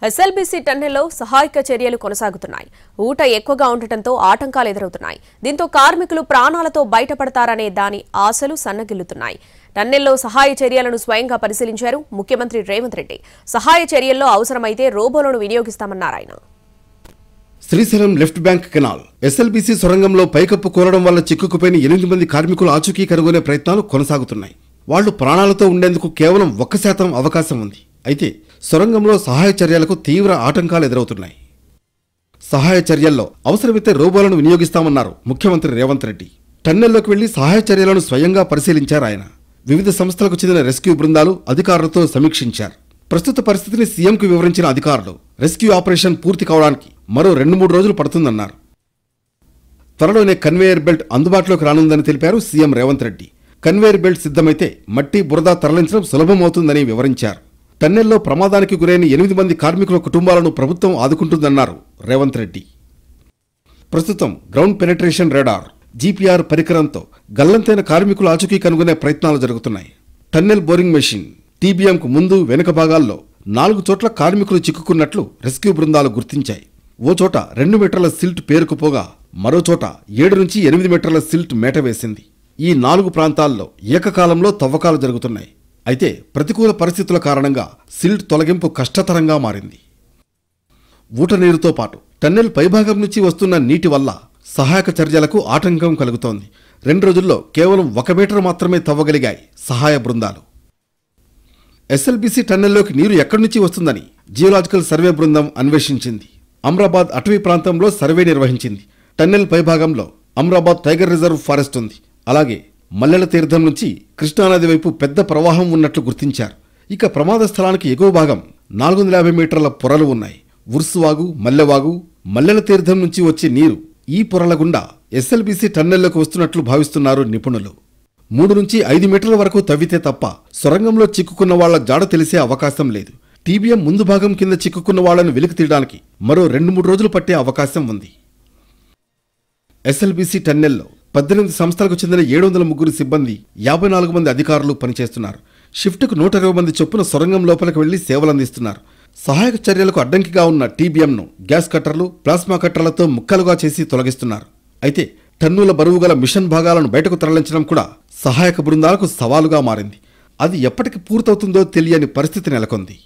SLBC టన్నెల్లో సహాయక చర్యలు కొనసాగుతున్నాయి. ఊట ఎక్కువగా ఉండటంతో ఆటంకాలు ఎదురవుతున్నాయి. దీంతో కార్మికులు ప్రాణాలతో బయటపడతారనే దాని ఆశలు సన్నగిల్లుతున్నాయి. టన్నెల్లో సహాయ చర్యలను స్వయంగా పరిశీలించారు ముఖ్యమంత్రి రేవంత్ రెడ్డి. సహాయ చర్యల్లో అవసరమైతే రోబోలను వినియోగిస్తామన్నారు ఆయన. Srisailam left bank canal SLBC సొరంగంలో పైకప్పు కోరడం వల్ల చిక్కుకుపోయిన 8 మంది కార్మికులు ఆచూకీ కనుగొనే ప్రయత్నాలు కొనసాగుతున్నాయి. వాళ్లు ప్రాణాలతో ఉండేందుకు కేవలం 1% అవకాశం ఉంది. అయితే సొరంగంలో సహాయ చర్యలకు తీవ్ర ఆటంకాలు ఎదురవుతున్నాయి. సహాయ చర్యల్లో అవసరమైతే రోబోలను వినియోగిస్తామన్నారు ముఖ్యమంత్రి రేవంత్ రెడ్డి. టన్నెల్లోకి వెళ్లి సహాయ చర్యలను స్వయంగా పరిశీలించారు ఆయన. వివిధ సంస్థలకు చెందిన రెస్క్యూ బృందాలు అధికారులతో సమీక్షించారు. ప్రస్తుత పరిస్థితిని సీఎంకు వివరించిన అధికారులు రెస్క్యూ ఆపరేషన్ పూర్తి కావడానికి మరో 2-3 రోజులు పడుతుందన్నారు. త్వరలోనే కన్వేయర్ బెల్ట్ అందుబాటులోకి రానుందని తెలిపారు CM Revanth Reddy. Conveyor belt సిద్ధమైతే మట్టి బురద తరలించడం సులభమవుతుందని వివరించారు. టన్నెల్లో ప్రమాదానికి గురైన 8 మంది కార్మికుల కుటుంబాలను ప్రభుత్వం ఆదుకుంటుందన్నారు రేవంత్ రెడ్డి. ప్రస్తుతం గ్రౌండ్ పెనెట్రేషన్ రాడార్ జీపీఆర్ పరికరంతో గల్లంతైన కార్మికుల ఆచూకీ కనుగొనే ప్రయత్నాలు జరుగుతున్నాయి. టన్నెల్ బోరింగ్ మెషిన్ టీబీఎంకు ముందు వెనుక భాగాల్లో 4 చోట్ల కార్మికులు చిక్కుకున్నట్లు రెస్క్యూ బృందాలు గుర్తించాయి. ఓ చోట 2 మీటర్ల సిల్ట్ పేరుకుపోగా మరో చోట 7 నుంచి 8 మీటర్ల సిల్ట్ మేట వేసింది. ఈ 4 ప్రాంతాల్లో ఏకకాలంలో తవ్వకాలు జరుగుతున్నాయి. అయితే ప్రతికూల పరిస్థితుల కారణంగా సిల్ట్ తొలగింపు కష్టతరంగా మారింది. ఊట నీరుతో పాటు టన్నెల్ పైభాగం నుంచి వస్తున్న నీటి వల్ల సహాయక చర్యలకు ఆటంకం కలుగుతోంది. 2 రోజుల్లో కేవలం 1 మీటర్ మాత్రమే తవ్వగలిగాయి సహాయ బృందాలు. ఎస్ఎల్బీసీ టన్నెల్లోకి నీరు ఎక్కడి నుంచి వస్తుందని జియోలాజికల్ సర్వే బృందం అన్వేషించింది. అమ్రాబాద్ అటవీ ప్రాంతంలో సర్వే నిర్వహించింది. టన్నెల్ పైభాగంలో అమ్రాబాద్ టైగర్ రిజర్వ్ ఫారెస్ట్ ఉంది. అలాగే మల్లెల తీర్థం నుంచి కృష్ణానది వైపు పెద్ద ప్రవాహం ఉన్నట్లు గుర్తించారు. ఇక ప్రమాద స్థలానికి ఎగువ భాగం 450 మీటర్ల పొరలు ఉన్నాయి. ఉర్సువాగు, మల్లెవాగు, మల్లెల తీర్థం నుంచి వచ్చే నీరు ఈ పొరల గుండా ఎస్ఎల్బీసీ టన్నెల్లోకి వస్తున్నట్లు భావిస్తున్నారు నిపుణులు. 3 నుంచి 5 మీటర్ల వరకు తవ్వితే తప్ప సొరంగంలో చిక్కుకున్న వాళ్ల జాడ తెలిసే అవకాశం లేదు. టీబీఎం ముందు భాగం కింద చిక్కుకున్న వాళ్లను వెలికి తీయడానికి మరో 2-3 రోజులు పట్టే అవకాశం ఉంది. ఎస్ఎల్బీసీ టన్నెల్లో 18 సంస్థలకు చెందిన 703 సిబ్బంది, 54 మంది అధికారులు పనిచేస్తున్నారు. షిఫ్ట్కు 120 మంది చొప్పున సొరంగం లోపలికి వెళ్లి సేవలందిస్తున్నారు. సహాయక చర్యలకు అడ్డంకిగా ఉన్న టీబీఎంను గ్యాస్ కట్టర్లు, ప్లాస్మా కట్టర్లతో ముక్కలుగా చేసి తొలగిస్తున్నారు. అయితే టన్నుల బరువు గల మిషన్ భాగాలను బయటకు తరలించడం కూడా సహాయక బృందాలకు సవాలుగా మారింది. అది ఎప్పటికి పూర్తవుతుందో తెలియని పరిస్థితి నెలకొంది.